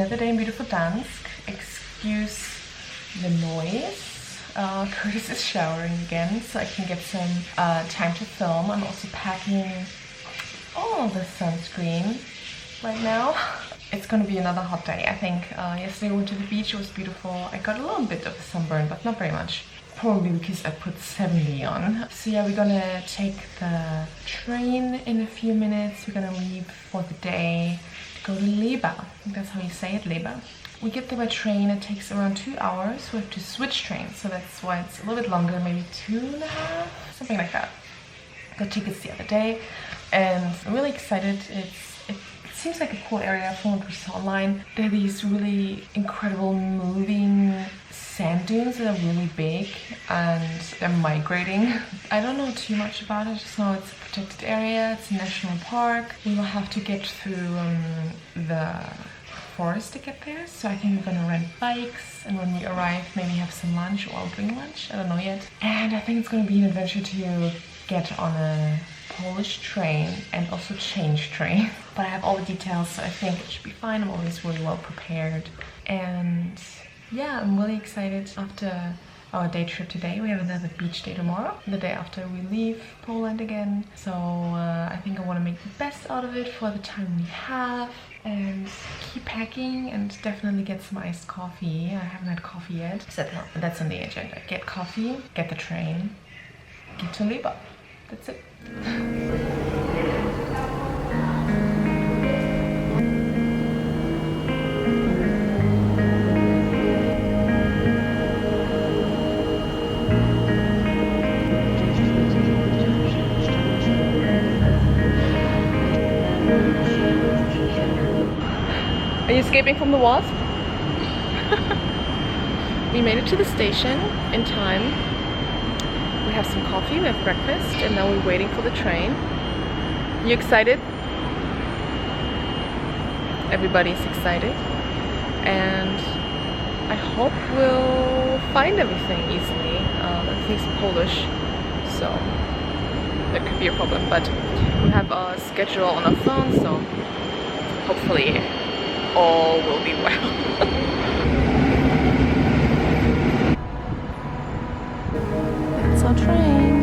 another day in beautiful Gdansk. Excuse the noise. Curtis is showering again, so I can get some time to film. I'm also packing all the sunscreen right now. It's gonna be another hot day, I think. Yesterday I went to the beach, it was beautiful. I got a little bit of a sunburn, but not very much. Probably because I put 70 on. So yeah, we're gonna take the train in a few minutes. We're gonna leave for the day to go to Łeba. I think that's how you say it, Łeba. We get there by train, it takes around 2 hours. We have to switch trains, so that's why it's a little bit longer, maybe 2.5, something like that. Got tickets the other day, and I'm really excited. It seems like a cool area from what we saw online. There are these really incredible moving sand dunes that are really big, and they're migrating. I don't know too much about it, just know it's a protected area, it's a national park. We will have to get through the forest to get there, so I think we're gonna rent bikes, and when we arrive maybe have some lunch, or I'll bring lunch, I don't know yet. And I think it's gonna be an adventure to get on a Polish train and also change train. But I have all the details, so I think it should be fine. I'm always really well prepared. And yeah, I'm really excited. After our day trip today, we have another beach day tomorrow, the day after we leave Poland again. So I think I want to make the best out of it for the time we have, and keep packing, and definitely get some iced coffee. I haven't had coffee yet, so that's on the agenda. Get coffee, get the train, get to Łeba. That's it. Are you escaping from the wasp? We made it to the station in time. We have some coffee, we have breakfast, and now we're waiting for the train. You excited? Everybody's excited. And I hope we'll find everything easily. Everything's Polish, so there could be a problem. But we have a schedule on our phone, so hopefully all will be well. That's our train.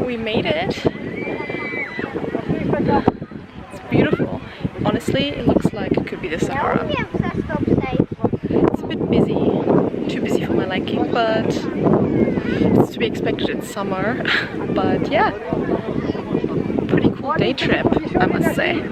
We made it. It's beautiful. Honestly, it looks like it could be the Sahara. It's a bit busy, too busy for my liking, but it's to be expected in summer. But yeah, pretty cool day trip, I must say.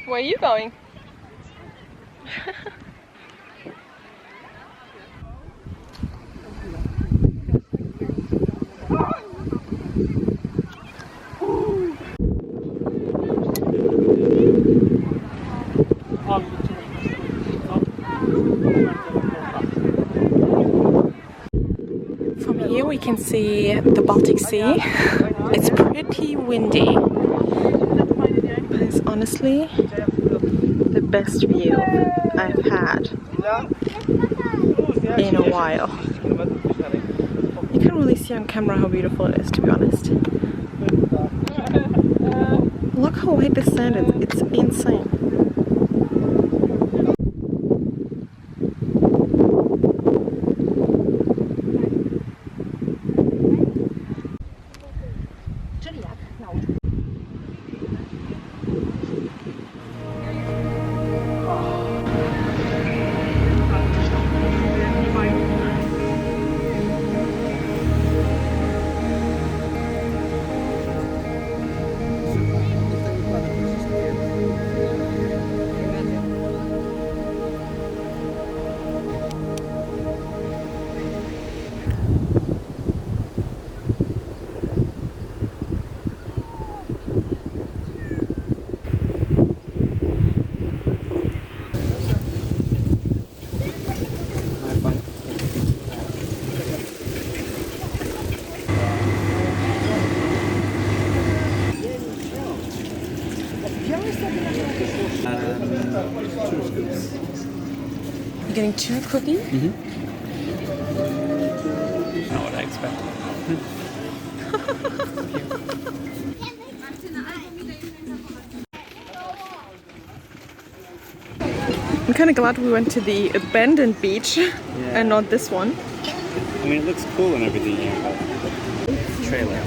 Where are you going? From here we can see the Baltic Sea. It's pretty windy, but it's honestly the best view I've had in a while. You can't really see on camera how beautiful it is, to be honest. Look how white the sand is, it's insane. You're getting 2 cookies? Mm-hmm. Not what I expected. I'm kind of glad we went to the abandoned beach and not this one. I mean, it looks cool and everything here, but trailer.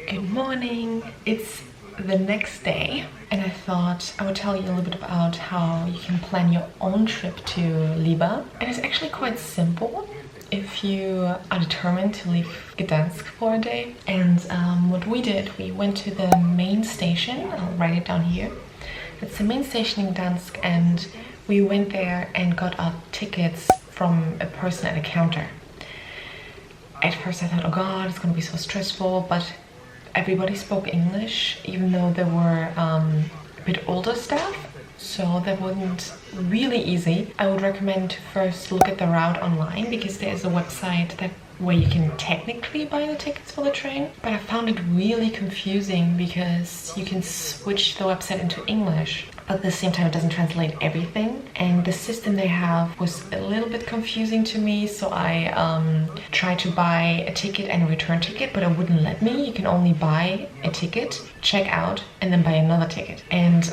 Good morning. It's the next day and I thought I would tell you a little bit about how you can plan your own trip to Łeba. And it's actually quite simple if you are determined to leave Gdansk for a day. And what we did, we went to the main station. I'll write it down here. It's the main station in Gdansk, and we went there and got our tickets from a person at a counter. At first I thought, oh god, it's gonna be so stressful, but everybody spoke English, even though there were a bit older staff, so that wasn't really easy. I would recommend to first look at the route online, because there is a website where you can technically buy the tickets for the train, but I found it really confusing because you can switch the website into English, but at the same time it doesn't translate everything, and the system they have was a little bit confusing to me, so I tried to buy a ticket and a return ticket, but it wouldn't let me. You can only buy a ticket, check out, and then buy another ticket, and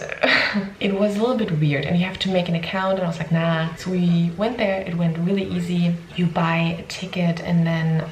it was a little bit weird, and you have to make an account, and I was like, nah. So we went there, it went really easy. You buy a ticket and then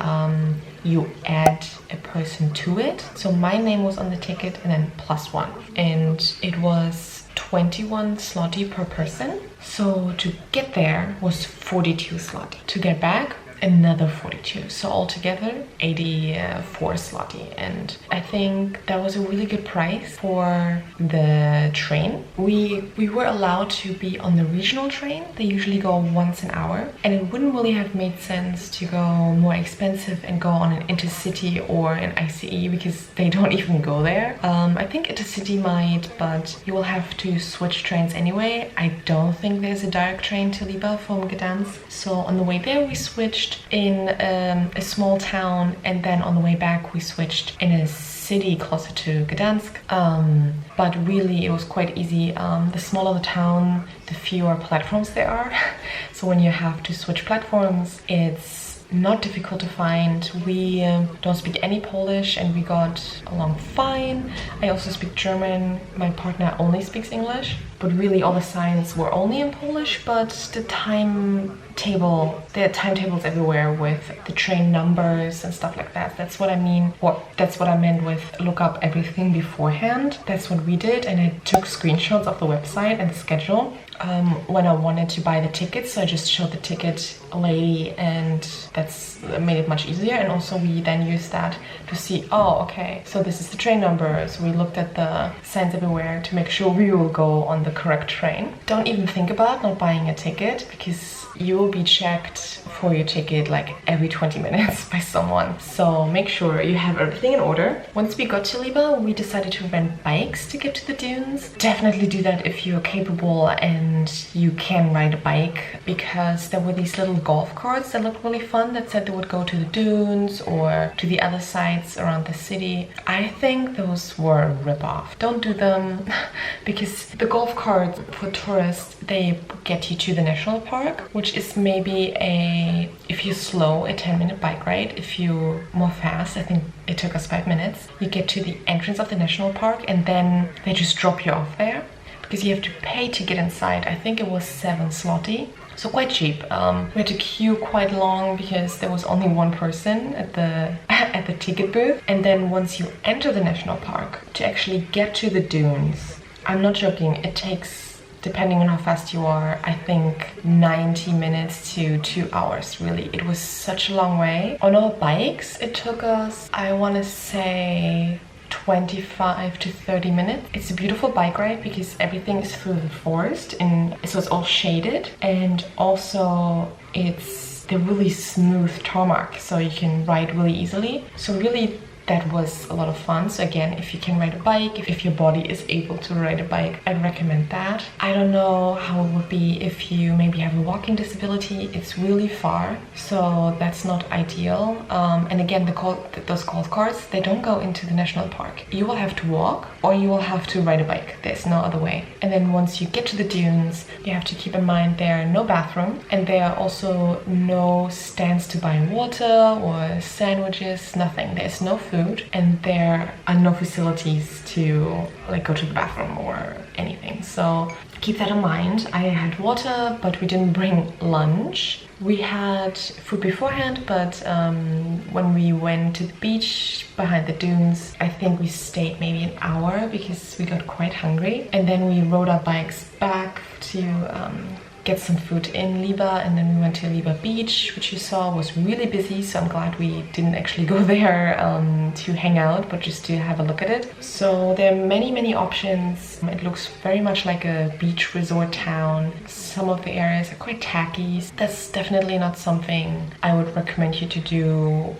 you add a person to it. So my name was on the ticket and then +1, and it was 21 zloty per person. So to get there was 42 zloty. To get back, another 42. So altogether 84 zloty, and I think that was a really good price for the train. We were allowed to be on the regional train. They usually go once an hour, and it wouldn't really have made sense to go more expensive and go on an intercity or an ICE, because they don't even go there. I think intercity might, but you will have to switch trains anyway. I don't think there's a direct train to Łeba from Gdansk. So on the way there we switched switched in a small town, and then on the way back we switched in a city closer to Gdansk. But really it was quite easy. The smaller the town, the fewer platforms there are. So when you have to switch platforms, it's not difficult to find. We don't speak any Polish and we got along fine. I also speak German. My partner only speaks English, but really all the signs were only in Polish, but there are timetables everywhere with the train numbers and stuff like that. That's what I mean, or that's what I meant with look up everything beforehand. That's what we did, and I took screenshots of the website and the schedule when I wanted to buy the tickets. So I just showed the ticket lady, and that's made it much easier. And also we then used that to see, oh, okay, so this is the train number. So we looked at the signs everywhere to make sure we will go on the correct train. Don't even think about not buying a ticket, because you will be checked for your ticket like every 20 minutes by someone. So make sure you have everything in order. Once we got to Łeba, we decided to rent bikes to get to the dunes. Definitely do that if you're capable and you can ride a bike, because there were these little golf carts that looked really fun that said they would go to the dunes or to the other sites around the city. I think those were a rip-off. Don't do them because the golf carts for tourists, they get you to the national park, which is maybe if you're slow, a 10-minute bike ride. If you're more fast, I think it took us 5 minutes. You get to the entrance of the national park and then they just drop you off there, because you have to pay to get inside. I think it was 7 zloty. So quite cheap. We had to queue quite long because there was only one person at the ticket booth. And then once you enter the national park, to actually get to the dunes, I'm not joking, it takes, depending on how fast you are, I think 90 minutes to 2 hours, really. It was such a long way. On our bikes, it took us, I want to say, 25 to 30 minutes. It's a beautiful bike ride because everything is through the forest, and so it's all shaded, and also it's the really smooth tarmac, so you can ride really easily. So really that was a lot of fun. So again, if you can ride a bike, if your body is able to ride a bike, I'd recommend that. I don't know how it would be if you maybe have a walking disability. It's really far, so that's not ideal. And again, those golf carts, they don't go into the national park. You will have to walk or you will have to ride a bike. There's no other way. And then once you get to the dunes, you have to keep in mind there are no bathrooms, and there are also no stands to buy water or sandwiches, nothing. There's no food, and there are no facilities to like go to the bathroom or anything. So keep that in mind. I had water, but we didn't bring lunch. We had food beforehand, but when we went to the beach behind the dunes, I think we stayed maybe an hour because we got quite hungry. And then we rode our bikes back to get some food in Łeba, and then we went to Łeba beach, which you saw was really busy, so I'm glad we didn't actually go there to hang out, but just to have a look at it. So there are many options. It looks very much like a beach resort town. Some of the areas are quite tacky. That's definitely not something I would recommend you to do.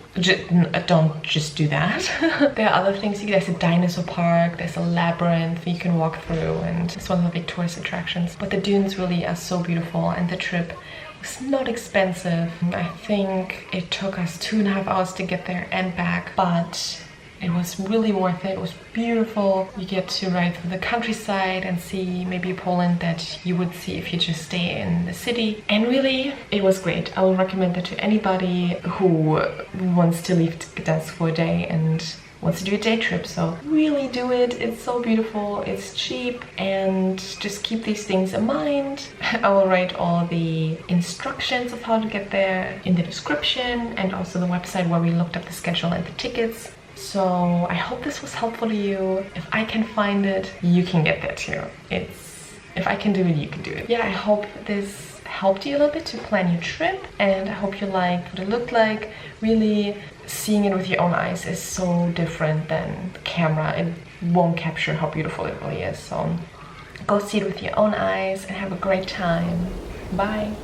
Don't just do that. There are other things. There's a dinosaur park, there's a labyrinth you can walk through, and it's one of the big tourist attractions. But the dunes really are so beautiful, and the trip was not expensive. I think it took us 2.5 hours to get there and back, but it was really worth it. It was beautiful. You get to ride through the countryside and see maybe Poland that you would see if you just stay in the city. And really, it was great. I would recommend that to anybody who wants to leave Gdańsk for a day and wants to do a day trip. So really do it. It's so beautiful, it's cheap, and just keep these things in mind. I will write all the instructions of how to get there in the description, and also the website where we looked up the schedule and the tickets. So I hope this was helpful to you. If I can find it, you can get there too. If I can do it, you can do it. Yeah, I hope this helped you a little bit to plan your trip, and I hope you liked what it looked like. Really, seeing it with your own eyes is so different than the camera. It won't capture how beautiful it really is. So go see it with your own eyes and have a great time. Bye.